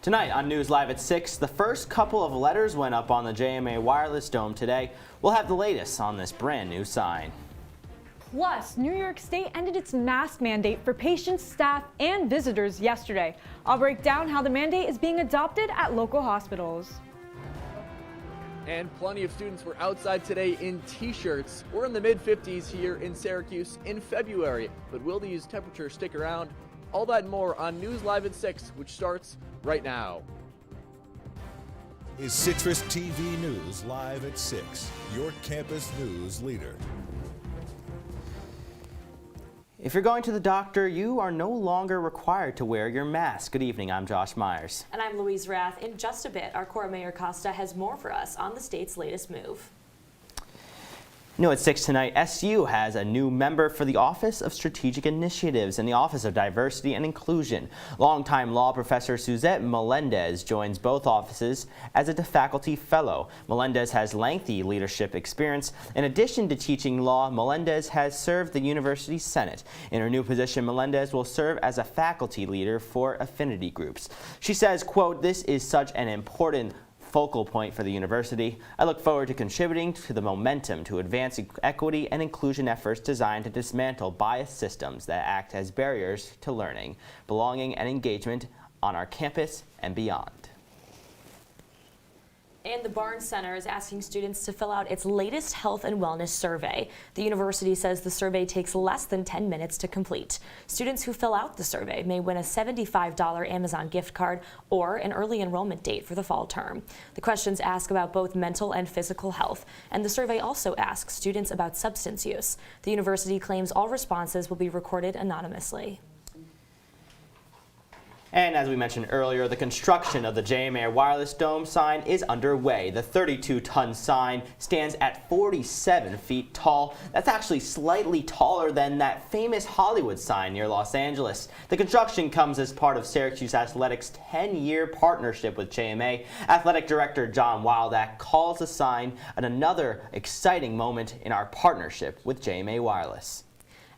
Tonight on News Live at 6, the first couple of letters went up on the JMA Wireless Dome today. We'll have the latest on this brand new sign. Plus, New York State ended its mask mandate for patients, staff, and visitors yesterday. I'll break down how the mandate is being adopted at local hospitals. And plenty of students were outside today in t-shirts. We're in the mid-50s here in Syracuse in February, but will these temperatures stick around? All that and more on News Live at 6, which starts right now. Is CitrusTV News Live at 6, your campus news leader. If you're going to the doctor, you are no longer required to wear your mask. Good evening, I'm Josh Myers. And I'm Louise Rath. In just a bit, our Cora Mayor Costa has more for us on the state's latest move. New at 6 tonight, SU has a new member for the Office of Strategic Initiatives and the Office of Diversity and Inclusion. Longtime law professor Suzette Melendez joins both offices as a faculty fellow. Melendez has lengthy leadership experience. In addition to teaching law, Melendez has served the University Senate. In her new position, Melendez will serve as a faculty leader for affinity groups. She says, quote, "This is such an important focal point for the university. I look forward to contributing to the momentum to advance equity and inclusion efforts designed to dismantle biased systems that act as barriers to learning, belonging, and engagement on our campus and beyond." And the Barnes Center is asking students to fill out its latest health and wellness survey. The university says the survey takes less than 10 minutes to complete. Students who fill out the survey may win a $75 Amazon gift card or an early enrollment date for the fall term. The questions ask about both mental and physical health, and the survey also asks students about substance use. The university claims all responses will be recorded anonymously. And as we mentioned earlier, the construction of the JMA Wireless Dome sign is underway. The 32-ton sign stands at 47 feet tall. That's actually slightly taller than that famous Hollywood sign near Los Angeles. The construction comes as part of Syracuse Athletics' 10-year partnership with JMA. Athletic Director John Wildak calls the sign another exciting moment in our partnership with JMA Wireless.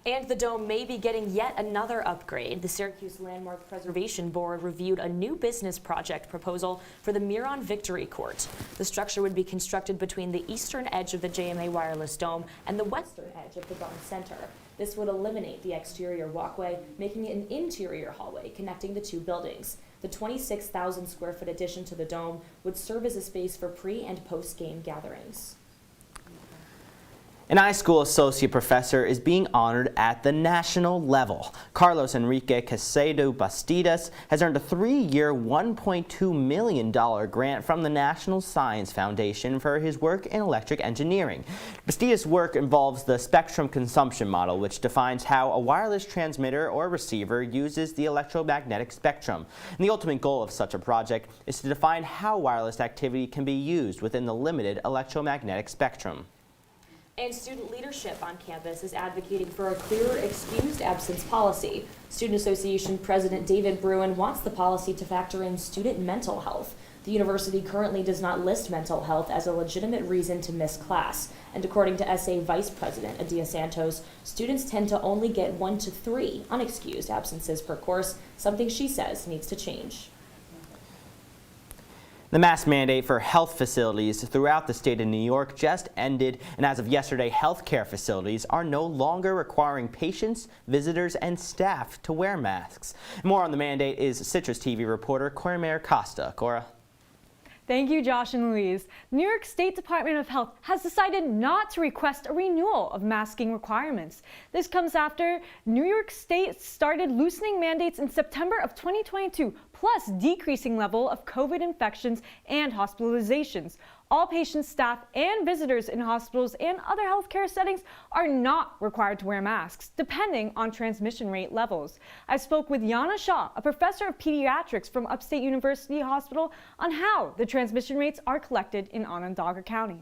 And the dome may be getting yet another upgrade. The Syracuse Landmark Preservation Board reviewed a new business project proposal for the Miron Victory Court. The structure would be constructed between the eastern edge of the JMA Wireless Dome and the western edge of the Barnes Center. This would eliminate the exterior walkway, making it an interior hallway connecting the two buildings. The 26,000 square foot addition to the dome would serve as a space for pre- and post-game gatherings. An iSchool associate professor is being honored at the national level. Carlos Enrique Casedo Bastidas has earned a 3-year, $1.2 million grant from the National Science Foundation for his work in electric engineering. Bastidas' work involves the spectrum consumption model, which defines how a wireless transmitter or receiver uses the electromagnetic spectrum. And the ultimate goal of such a project is to define how wireless activity can be used within the limited electromagnetic spectrum. And student leadership on campus is advocating for a clearer excused absence policy. Student Association President David Bruin wants the policy to factor in student mental health. The university currently does not list mental health as a legitimate reason to miss class. And according to SA Vice President Adia Santos, students tend to only get 1 to 3 unexcused absences per course, something she says needs to change. The mask mandate for health facilities throughout the state of New York just ended, and as of yesterday, healthcare facilities are no longer requiring patients, visitors, and staff to wear masks. More on the mandate is CitrusTV reporter Cora Mayor Costa. Cora. Thank you, Josh and Louise. New York State Department of Health has decided not to request a renewal of masking requirements. This comes after New York State started loosening mandates in September of 2022, plus decreasing level of COVID infections and hospitalizations. All patients, staff, and visitors in hospitals and other healthcare settings are not required to wear masks, depending on transmission rate levels. I spoke with Yana Shah, a professor of pediatrics from Upstate University Hospital, on how the transmission rates are collected in Onondaga County.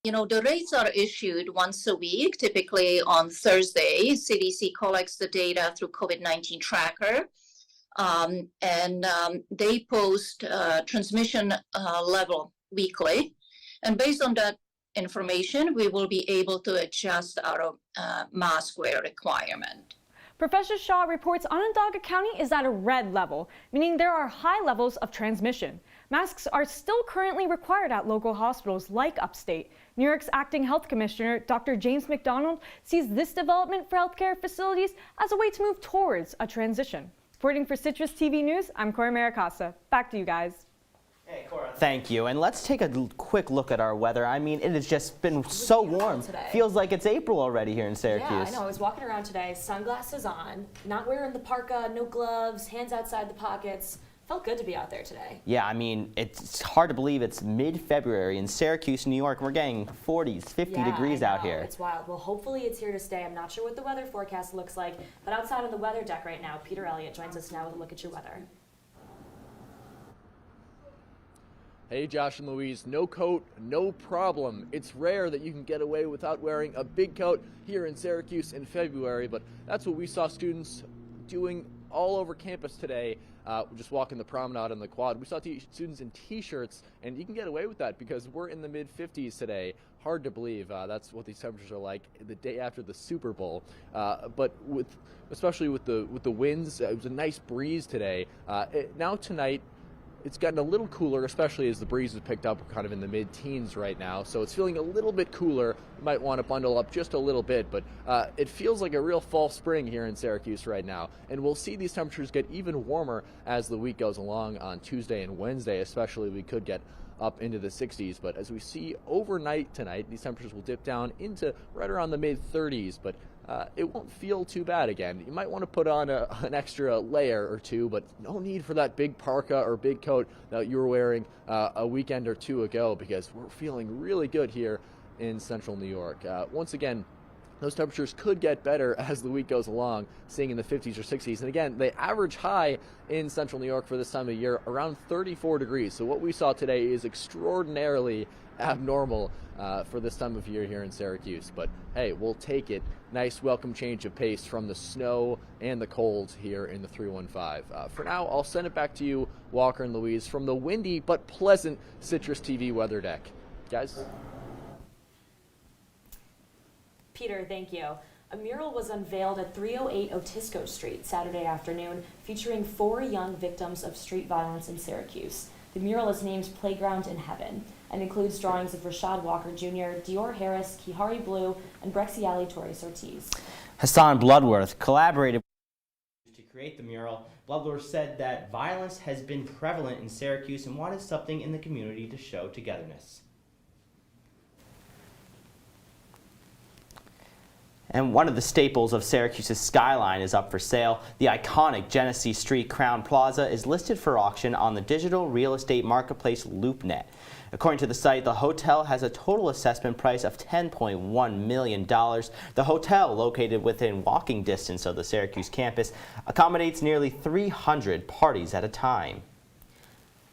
You know, the rates are issued once a week, typically on Thursday. CDC collects the data through COVID-19 tracker. They post transmission level weekly. And based on that information, we will be able to adjust our mask wear requirement. Professor Shaw reports Onondaga County is at a red level, meaning there are high levels of transmission. Masks are still currently required at local hospitals like upstate. New York's acting health commissioner, Dr. James McDonald, sees this development for healthcare facilities as a way to move towards a transition. Reporting for Citrus TV News, I'm Cora Maricasa. Back to you guys. Hey, Cora. Thank you. And let's take a quick look at our weather. I mean, it has just been so warm. Today. Feels like it's April already here in Syracuse. Yeah, I know. I was walking around today, sunglasses on, not wearing the parka, no gloves, hands outside the pockets. Felt good to be out there today. Yeah, I mean, it's hard to believe it's mid-February in Syracuse, New York. We're getting 40s, 50 degrees out here. It's wild. Well, hopefully it's here to stay. I'm not sure what the weather forecast looks like, but outside on the weather deck right now, Peter Elliott joins us now with a look at your weather. Hey, Josh and Louise, no coat, no problem. It's rare that you can get away without wearing a big coat here in Syracuse in February, but that's what we saw students doing all over campus today. Just walking the promenade and the quad. We saw students in t-shirts, and you can get away with that because we're in the mid-50s today. Hard to believe that's what these temperatures are like the day after the Super Bowl. But especially with the winds, it was a nice breeze today. Now tonight, it's gotten a little cooler, especially as the breeze has picked up. We're kind of in the mid-teens right now, so it's feeling a little bit cooler. You might want to bundle up just a little bit, but it feels like a real fall spring here in Syracuse right now. And we'll see these temperatures get even warmer as the week goes along on Tuesday and Wednesday, especially. We could get up into the 60s, but as we see overnight tonight, these temperatures will dip down into right around the mid-30s, but it won't feel too bad again. You might want to put on an extra layer or two, but no need for that big parka or big coat that you were wearing a weekend or two ago, because we're feeling really good here in central New York. Once again, those temperatures could get better as the week goes along, seeing in the 50s or 60s. And again, the average high in central New York for this time of year, around 34 degrees. So what we saw today is extraordinarily abnormal for this time of year here in Syracuse. But hey, we'll take it. Nice welcome change of pace from the snow and the cold here in the 315. For now, I'll send it back to you, Walker and Louise, from the windy but pleasant Citrus TV weather deck. Guys? Peter, thank you. A mural was unveiled at 308 Otisco Street Saturday afternoon, featuring 4 young victims of street violence in Syracuse. The mural is named Playground in Heaven and includes drawings of Rashad Walker Jr., Dior Harris, Kihari Blue, and Brexiali Torres Ortiz. Hassan Bloodworth collaborated to create the mural. Bloodworth said that violence has been prevalent in Syracuse and wanted something in the community to show togetherness. And one of the staples of Syracuse's skyline is up for sale. The iconic Genesee Street Crown Plaza is listed for auction on the digital real estate marketplace LoopNet. According to the site, the hotel has a total assessment price of $10.1 million. The hotel, located within walking distance of the Syracuse campus, accommodates nearly 300 parties at a time.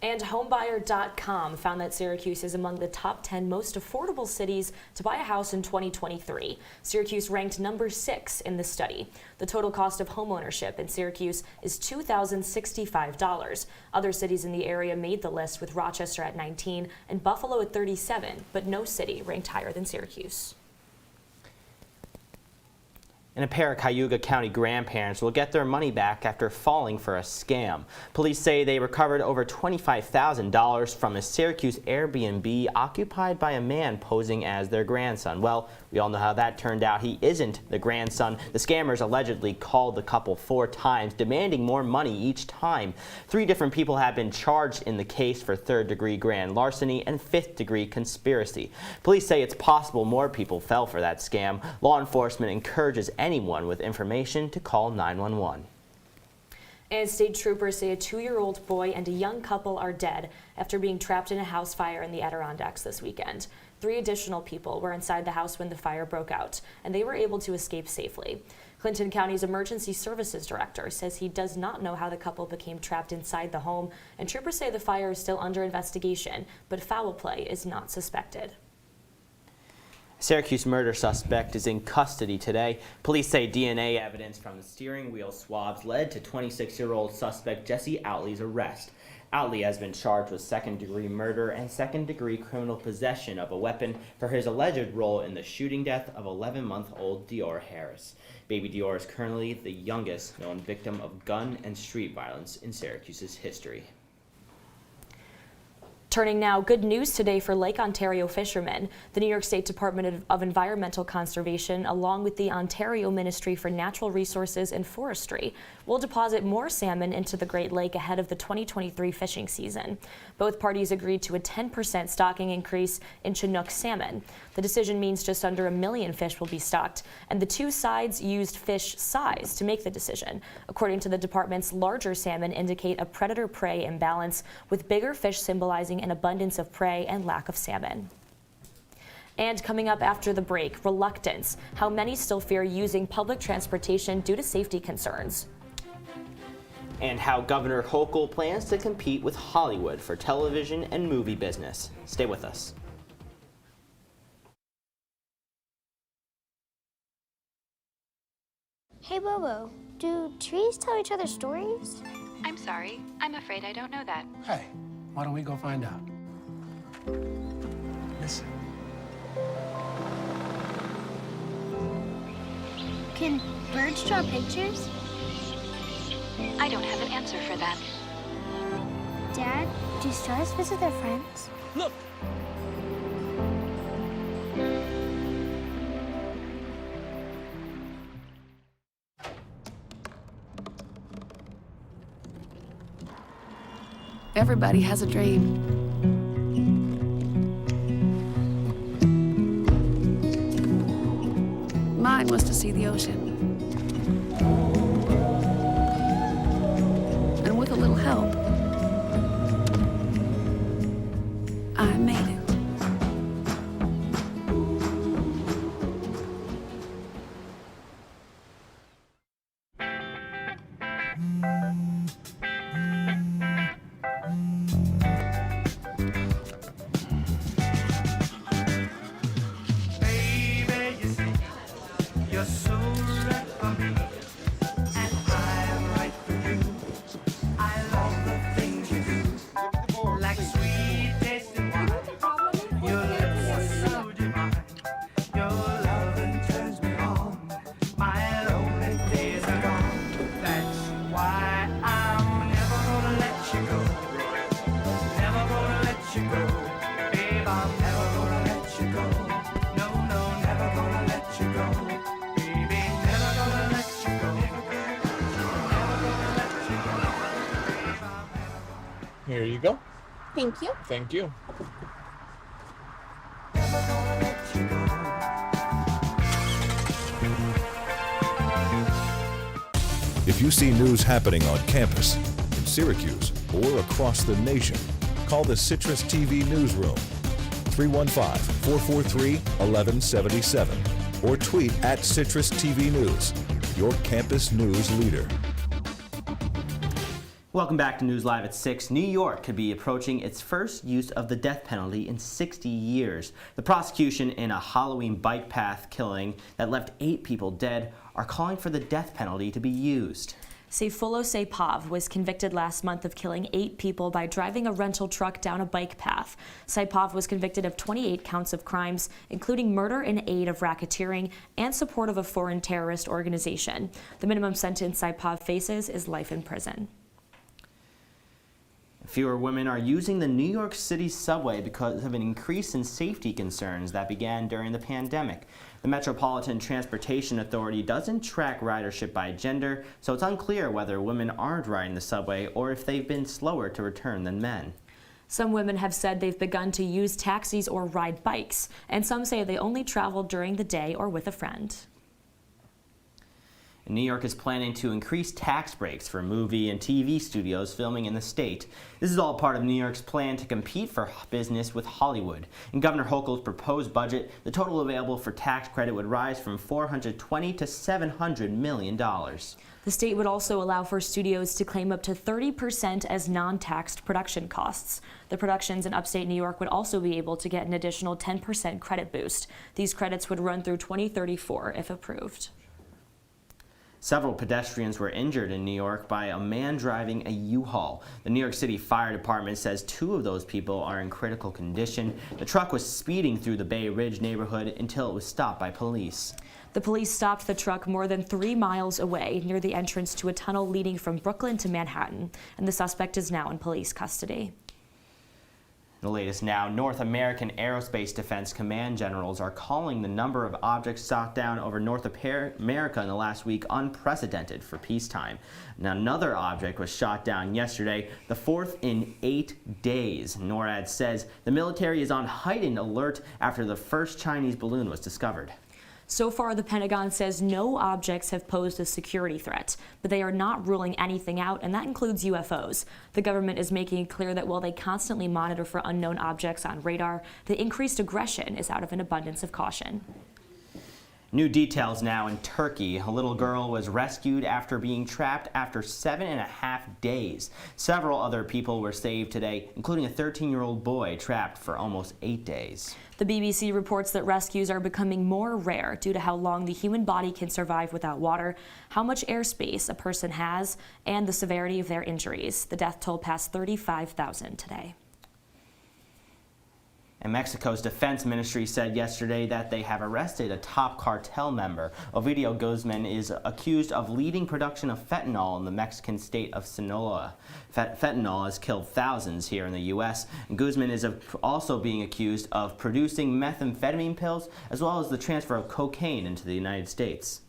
And homebuyer.com found that Syracuse is among the top 10 most affordable cities to buy a house in 2023. Syracuse ranked number 6 in the study. The total cost of homeownership in Syracuse is $2,065. Other cities in the area made the list, with Rochester at 19 and Buffalo at 37, but no city ranked higher than Syracuse. And a pair of Cayuga County grandparents will get their money back after falling for a scam. Police say they recovered over $25,000 from a Syracuse Airbnb occupied by a man posing as their grandson. Well, we all know how that turned out. He isn't the grandson. The scammers allegedly called the couple 4 times, demanding more money each time. 3 different people have been charged in the case for 3rd-degree grand larceny and 5th-degree conspiracy. Police say it's possible more people fell for that scam. Law enforcement encourages anyone with information to call 911. And state troopers say a 2-year-old boy and a young couple are dead after being trapped in a house fire in the Adirondacks this weekend. 3 additional people were inside the house when the fire broke out, and they were able to escape safely. Clinton County's Emergency Services Director says he does not know how the couple became trapped inside the home, and troopers say the fire is still under investigation, but foul play is not suspected. Syracuse murder suspect is in custody today. Police say DNA evidence from the steering wheel swabs led to 26-year-old suspect Jesse Outley's arrest. Outley has been charged with 2nd-degree murder and 2nd-degree criminal possession of a weapon for his alleged role in the shooting death of 11-month-old Dior Harris. Baby Dior is currently the youngest known victim of gun and street violence in Syracuse's history. Turning now, good news today for Lake Ontario fishermen. The New York State Department of Environmental Conservation, along with the Ontario Ministry for Natural Resources and Forestry, will deposit more salmon into the Great Lake ahead of the 2023 fishing season. Both parties agreed to a 10% stocking increase in Chinook salmon. The decision means just under 1 million fish will be stocked, and the two sides used fish size to make the decision. According to the department's, larger salmon indicate a predator-prey imbalance, with bigger fish symbolizing an abundance of prey and lack of salmon. And coming up after the break, reluctance, how many still fear using public transportation due to safety concerns. And how Governor Hochul plans to compete with Hollywood for television and movie business. Stay with us. Hey Bobo, do trees tell each other stories? I'm sorry, I'm afraid I don't know that. Hey, why don't we go find out? Listen. Can birds draw pictures? I don't have an answer for that. Dad, do stars visit their friends? Look! Everybody has a dream. Mine was to see the ocean. And with a little help, I made it. Here you go. Thank you. Thank you. If you see news happening on campus, in Syracuse, or across the nation, call the CitrusTV newsroom, 315-443-1177, or tweet at CitrusTV News, your campus news leader. Welcome back to News Live at 6. New York could be approaching its first use of the death penalty in 60 years. The prosecution in a Halloween bike path killing that left 8 people dead are calling for the death penalty to be used. Sayfullo Saipov was convicted last month of killing 8 people by driving a rental truck down a bike path. Saipov was convicted of 28 counts of crimes, including murder in aid of racketeering and support of a foreign terrorist organization. The minimum sentence Saipov faces is life in prison. Fewer women are using the New York City subway because of an increase in safety concerns that began during the pandemic. The Metropolitan Transportation Authority doesn't track ridership by gender, so it's unclear whether women aren't riding the subway or if they've been slower to return than men. Some women have said they've begun to use taxis or ride bikes, and some say they only travel during the day or with a friend. New York is planning to increase tax breaks for movie and TV studios filming in the state. This is all part of New York's plan to compete for business with Hollywood. In Governor Hochul's proposed budget, the total available for tax credit would rise from $420 to $700 million. The state would also allow for studios to claim up to 30% as non-taxed production costs. The productions in upstate New York would also be able to get an additional 10% credit boost. These credits would run through 2034 if approved. Several pedestrians were injured in New York by a man driving a U-Haul. The New York City Fire Department says 2 of those people are in critical condition. The truck was speeding through the Bay Ridge neighborhood until it was stopped by police. The police stopped the truck more than 3 miles away near the entrance to a tunnel leading from Brooklyn to Manhattan, and the suspect is now in police custody. The latest now, North American Aerospace Defense Command generals are calling the number of objects shot down over North America in the last week unprecedented for peacetime. Now, another object was shot down yesterday, the fourth in 8 days. NORAD says the military is on heightened alert after the first Chinese balloon was discovered. So far, the Pentagon says no objects have posed a security threat, but they are not ruling anything out, and that includes UFOs. The government is making it clear that while they constantly monitor for unknown objects on radar, the increased aggression is out of an abundance of caution. New details now in Turkey. A little girl was rescued after being trapped after 7.5 days. Several other people were saved today, including a 13-year-old boy trapped for almost 8 days. The BBC reports that rescues are becoming more rare due to how long the human body can survive without water, how much airspace a person has, and the severity of their injuries. The death toll passed 35,000 today. And Mexico's defense ministry said yesterday that they have arrested a top cartel member. Ovidio Guzman is accused of leading production of fentanyl in the Mexican state of Sinaloa. Fentanyl has killed thousands here in the U.S. And Guzman is also being accused of producing methamphetamine pills as well as the transfer of cocaine into the United States.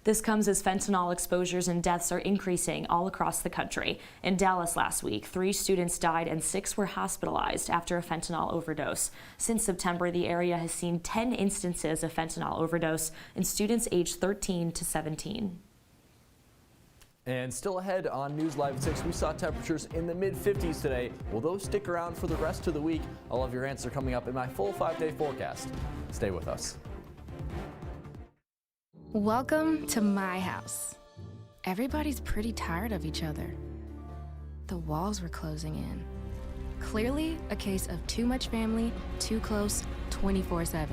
This comes as fentanyl exposures and deaths are increasing all across the country. In Dallas last week, 3 students died and 6 were hospitalized after a fentanyl overdose. Since September, the area has seen 10 instances of fentanyl overdose in students aged 13 to 17. And still ahead on News Live at 6, we saw temperatures in the mid-50s today. Will those stick around for the rest of the week? I'll have your answer coming up in my full 5-day forecast. Stay with us. Welcome to my house. Everybody's pretty tired of each other. The walls were closing in. Clearly a case of too much family, too close, 24/7.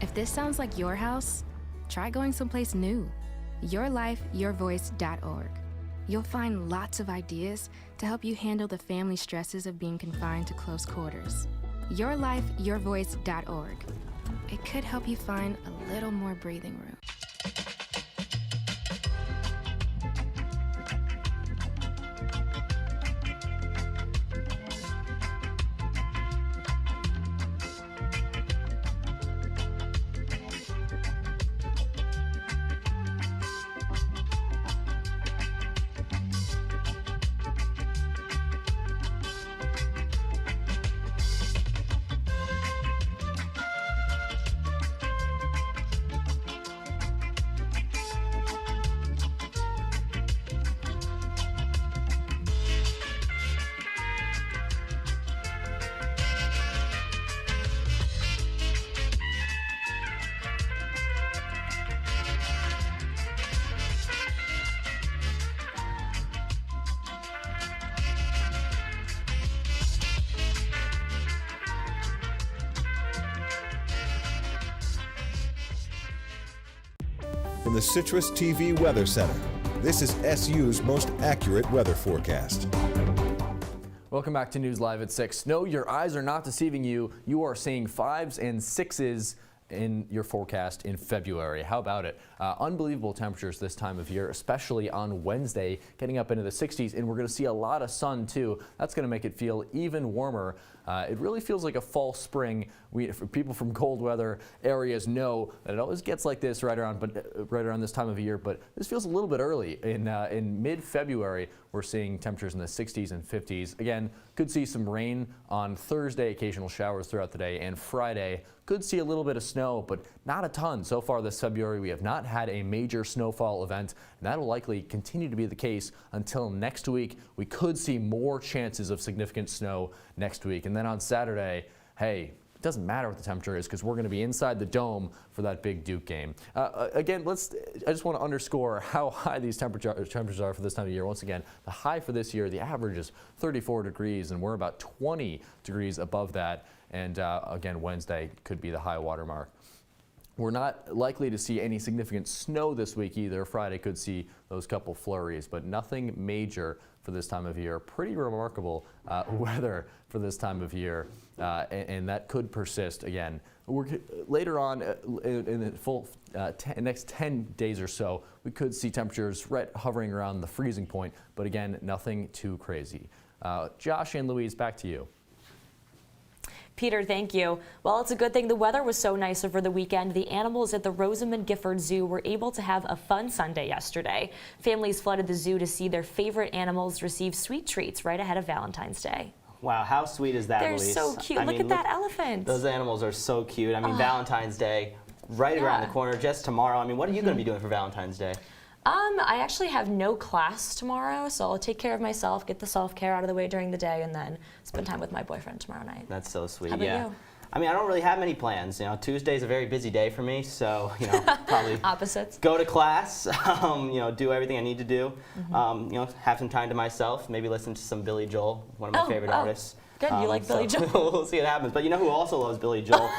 If this sounds like your house, try going someplace new. YourLifeYourVoice.org. You'll find lots of ideas to help you handle the family stresses of being confined to close quarters. YourLifeYourVoice.org. It could help you find a little more breathing room. From the CitrusTV Weather Center, this is SU's most accurate weather forecast. Welcome back to News Live at 6. No, your eyes are not deceiving you. You are seeing 5s and 6s in your forecast in February. How about it? Unbelievable temperatures this time of year, especially on Wednesday, getting up into the 60s, and we're going to see a lot of sun too. That's going to make it feel even warmer. It really feels like a fall spring. For people from cold weather areas know that it always gets like this right around this time of year, but this feels a little bit early. In mid-February, we're seeing temperatures in the 60s and 50s. Again, could see some rain on Thursday, occasional showers throughout the day, and Friday could see a little bit of snow, but not a ton. So far this February, we have not had a major snowfall event, and that'll likely continue to be the case until next week. We could see more chances of significant snow next week. And then on Saturday, hey, it doesn't matter what the temperature is because we're going to be inside the dome for that big Duke game. Again, I just want to underscore how high these temperatures are for this time of year. Once again, the high for this year, the average is 34 degrees, and we're about 20 degrees above that. And again, Wednesday could be the high water mark. We're not likely to see any significant snow this week either. Friday could see those couple flurries, but nothing major for this time of year. Pretty remarkable weather for this time of year, and that could persist again. Later on in the full next 10 days or so, we could see temperatures hovering around the freezing point, but again, nothing too crazy. Josh and Louise, back to you. Peter, thank you. Well, it's a good thing the weather was so nice over the weekend. The animals at the Rosamond Gifford Zoo were able to have a fun Sunday yesterday. Families flooded the zoo to see their favorite animals receive sweet treats right ahead of Valentine's Day. Wow, how sweet is that, They're Elise? so cute. Look at that elephant. Those animals are so cute. I mean, Valentine's Day, right around the corner, just tomorrow. I mean, what are you going to be doing for Valentine's Day? I actually have no class tomorrow, so I'll take care of myself, get the self-care out of the way during the day, and then spend time with my boyfriend tomorrow night. That's so sweet. How about you? I mean, I don't really have many plans. You know, Tuesday's a very busy day for me, so probably opposites. Go to class, do everything I need to do. Have some time to myself. Maybe listen to some Billy Joel, one of my favorite artists. Good, you like Billy Joel. We'll see what happens. But you know who also loves Billy Joel?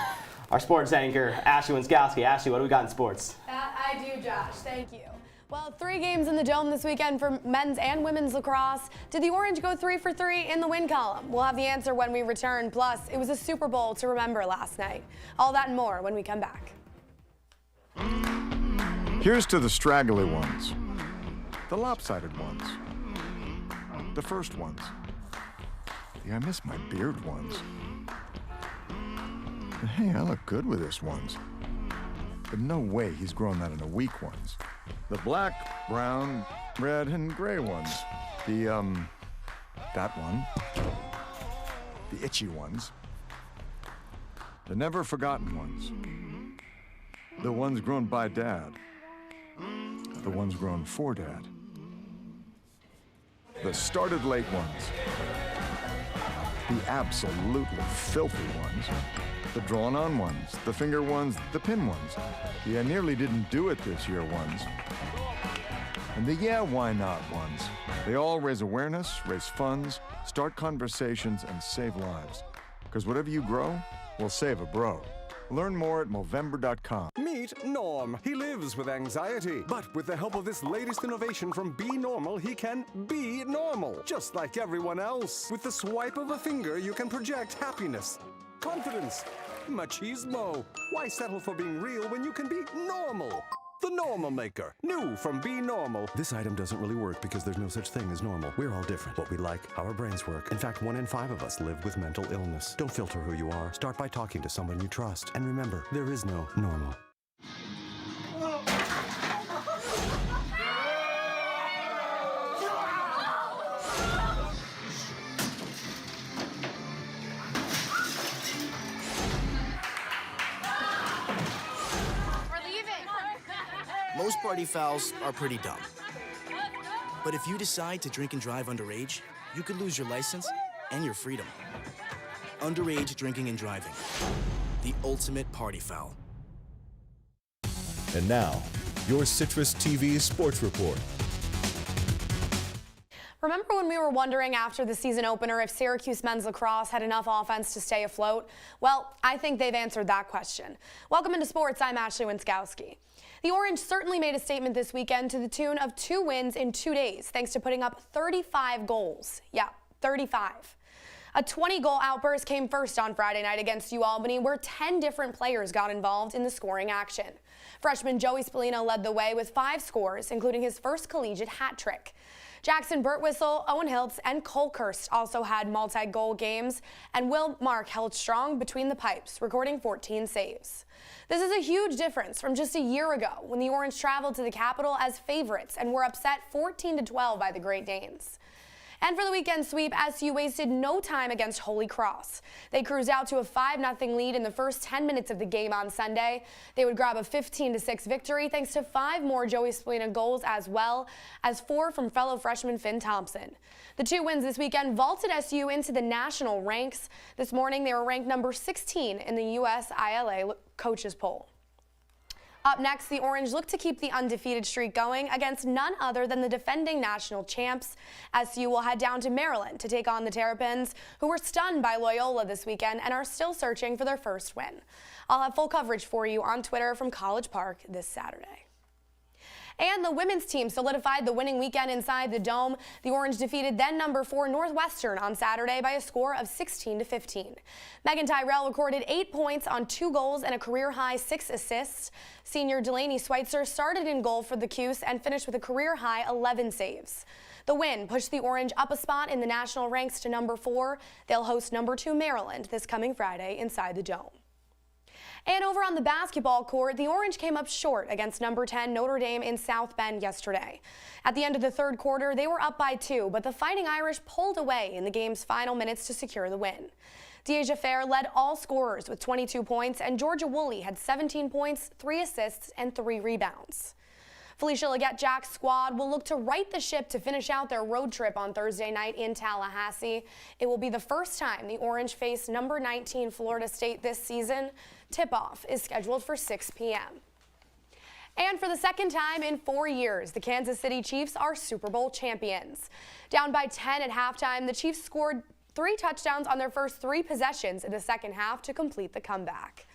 Our sports anchor, Ashley Winskowski. Ashley, what do we got in sports? That I do, Josh. Thank you. Well, 3 games in the Dome this weekend for men's and women's lacrosse. Did the Orange go 3 for 3 in the win column? We'll have the answer when we return. Plus, it was a Super Bowl to remember last night. All that and more when we come back. Here's to the straggly ones, the lopsided ones, the first ones. Yeah, I miss my beard ones. But hey, I look good with this ones. But no way he's grown that in the weak ones. The black, brown, red, and gray ones. That one. The itchy ones. The never forgotten ones. The ones grown by Dad. The ones grown for Dad. The started late ones. The absolutely filthy ones. The drawn-on ones, the finger ones, the pin ones. The I nearly didn't do it this year ones. And the yeah, why not ones. They all raise awareness, raise funds, start conversations, and save lives. Because whatever you grow will save a bro. Learn more at Movember.com. Meet Norm. He lives with anxiety, but with the help of this latest innovation from Be Normal, he can be normal, just like everyone else. With the swipe of a finger, you can project happiness, confidence, machismo. Why settle for being real when you can be normal? The Normal Maker. New from Be Normal. This item doesn't really work because there's no such thing as normal. We're all different. What we like, how our brains work. In fact, 1 in 5 of us live with mental illness. Don't filter who you are. Start by talking to someone you trust. And remember, there is no normal. Most party fouls are pretty dumb. But if you decide to drink and drive underage, you could lose your license and your freedom. Underage drinking and driving. The ultimate party foul. And now, your CitrusTV Sports Report. Remember when we were wondering after the season opener if Syracuse men's lacrosse had enough offense to stay afloat? Well, I think they've answered that question. Welcome into sports. I'm Ashley Winskowski. The Orange certainly made a statement this weekend to the tune of 2 wins in 2 days, thanks to putting up 35 goals. Yeah, 35. A 20-goal outburst came first on Friday night against UAlbany, where 10 different players got involved in the scoring action. Freshman Joey Spallina led the way with 5 scores, including his first collegiate hat trick. Jackson Burtwhistle, Owen Hiltz, and Cole Kirst also had multi-goal games, and Will Mark held strong between the pipes, recording 14 saves. This is a huge difference from just a year ago when the Orange traveled to the capital as favorites and were upset 14-12 by the Great Danes. And for the weekend sweep, SU wasted no time against Holy Cross. They cruised out to a 5-0 lead in the first 10 minutes of the game on Sunday. They would grab a 15-6 victory thanks to 5 more Joey Spallina goals as well as 4 from fellow freshman Finn Thompson. The 2 wins this weekend vaulted SU into the national ranks. This morning they were ranked number 16 in the USILA coaches poll. Up next, the Orange look to keep the undefeated streak going against none other than the defending national champs. SU will head down to Maryland to take on the Terrapins, who were stunned by Loyola this weekend and are still searching for their first win. I'll have full coverage for you on Twitter from College Park this Saturday. And the women's team solidified the winning weekend inside the Dome. The Orange defeated then number 4 Northwestern on Saturday by a score of 16-15. Megan Tyrell recorded 8 points on 2 goals and a career-high 6 assists. Senior Delaney Schweitzer started in goal for the Cuse and finished with a career-high 11 saves. The win pushed the Orange up a spot in the national ranks to number 4. They'll host number 2 Maryland this coming Friday inside the Dome. And over on the basketball court, the Orange came up short against number 10 Notre Dame in South Bend yesterday. At the end of the third quarter, they were up by 2, but the Fighting Irish pulled away in the game's final minutes to secure the win. Deja Fair led all scorers with 22 points, and Georgia Woolley had 17 points, 3 assists, and 3 rebounds. Felicia Leggett-Jack's squad will look to right the ship to finish out their road trip on Thursday night in Tallahassee. It will be the first time the Orange face number 19 Florida State this season. Tip-off is scheduled for 6 p.m. And for the second time in 4 years, the Kansas City Chiefs are Super Bowl champions. Down by 10 at halftime, the Chiefs scored 3 touchdowns on their first 3 possessions in the second half to complete the comeback.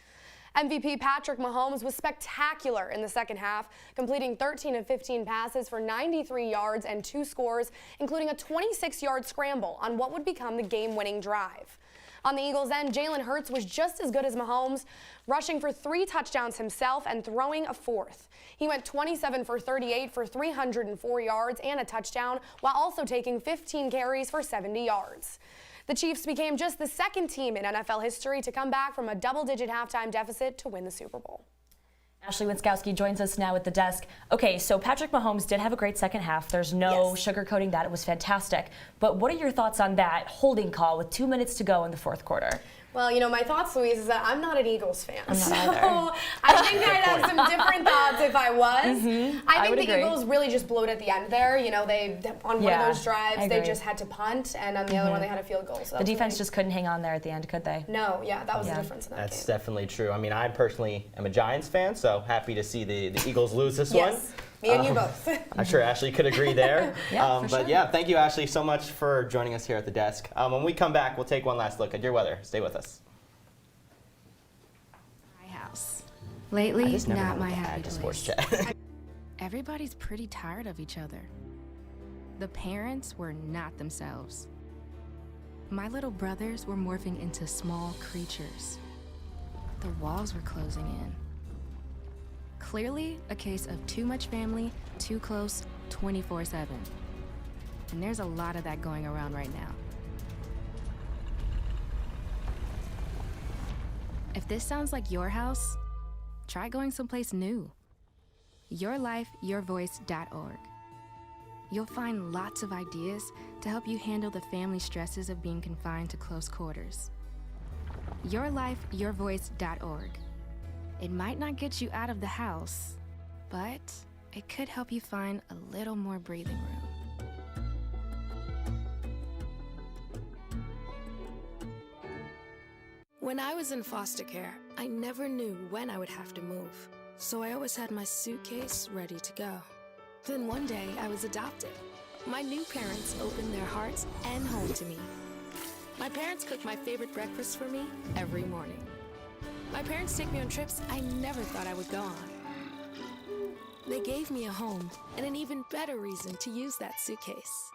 MVP Patrick Mahomes was spectacular in the second half, completing 13 of 15 passes for 93 yards and 2 scores, including a 26-yard scramble on what would become the game-winning drive. On the Eagles' end, Jalen Hurts was just as good as Mahomes, rushing for 3 touchdowns himself and throwing a 4th. He went 27 for 38 for 304 yards and a touchdown, while also taking 15 carries for 70 yards. The Chiefs became just the second team in NFL history to come back from a double-digit halftime deficit to win the Super Bowl. Ashley Winskowski joins us now at the desk. Okay, so Patrick Mahomes did have a great second half. There's no sugarcoating that. It was fantastic. But what are your thoughts on that holding call with 2 minutes to go in the fourth quarter? Well, you know, my thoughts, Louise, is that I'm not an Eagles fan. I'm not so either. I think I'd have some different thoughts if I was. I think the agree. Eagles really just blew it at the end there. You know, they on one of those drives, they just had to punt, and on the other one, they had a field goal. So the defense just couldn't hang on there at the end, could they? No, that was the difference in that game. That's definitely true. I mean, I personally am a Giants fan, so happy to see the Eagles lose this one. Me and you both. I'm sure Ashley could agree there. For but sure. yeah, thank you, Ashley, so much for joining us here at the desk. When we come back, we'll take one last look at your weather. Stay with us. Lately, I just never not know my what to happy add to place. sports chat. Everybody's pretty tired of each other. The parents were not themselves. My little brothers were morphing into small creatures. The walls were closing in. Clearly, a case of too much family, too close, 24/7. And there's a lot of that going around right now. If this sounds like your house, try going someplace new. YourLifeYourVoice.org. You'll find lots of ideas to help you handle the family stresses of being confined to close quarters. YourLifeYourVoice.org. It might not get you out of the house, but it could help you find a little more breathing room. When I was in foster care, I never knew when I would have to move, so I always had my suitcase ready to go. Then one day, I was adopted. My new parents opened their hearts and home to me. My parents cook my favorite breakfast for me every morning. My parents take me on trips I never thought I would go on. They gave me a home and an even better reason to use that suitcase.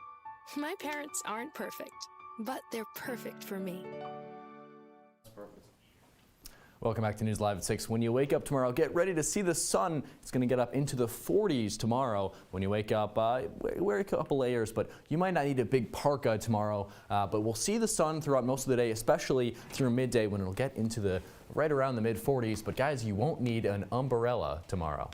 My parents aren't perfect, but they're perfect for me. Welcome back to News Live at 6. When you wake up tomorrow, get ready to see the sun. It's going to get up into the 40s tomorrow. When you wake up, wear a couple layers, but you might not need a big parka tomorrow. But we'll see the sun throughout most of the day, especially through midday when it'll get into the right around the mid-40s. But guys, you won't need an umbrella tomorrow.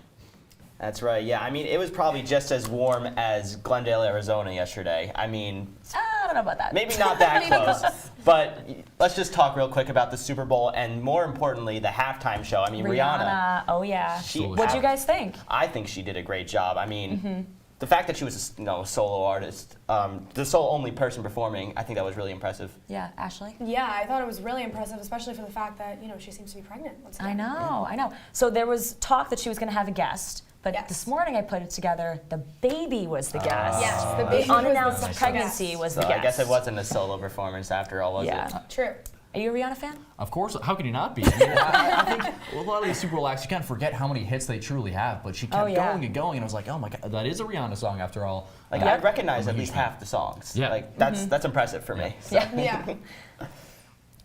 That's right. Yeah, I mean, it was probably just as warm as Glendale, Arizona yesterday. I mean, I don't know about that. maybe not that close. But let's just talk real quick about the Super Bowl and, more importantly, the halftime show. I mean, Rihanna. Oh, yeah. What'd you guys think? I think she did a great job. I mean, the fact that she was a solo artist, the sole only person performing, I think that was really impressive. Yeah, Ashley? Yeah, I thought it was really impressive, especially for the fact that, she seems to be pregnant. I know. So there was talk that she was going to have a guest, but this morning I put it together, the baby was the guest. Yes, the baby unannounced was the pregnancy was the So guest. I guess it wasn't a solo performance after all, was it? True. Are you a Rihanna fan? Of course. How could you not be? I mean, I think a lot of these Super Bowl acts, you kind of forget how many hits they truly have, but she kept going and going, and I was like, oh my God, that is a Rihanna song after all. Like, I recognize at least half the songs. Yeah. Like, that's impressive for me. So. Yeah.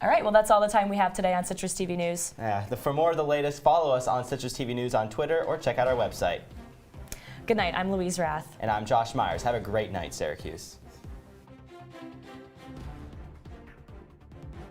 All right, well, that's all the time we have today on Citrus TV News. Yeah, for more of the latest, follow us on Citrus TV News on Twitter or check out our website. Good night. I'm Louise Rath. And I'm Josh Myers. Have a great night, Syracuse.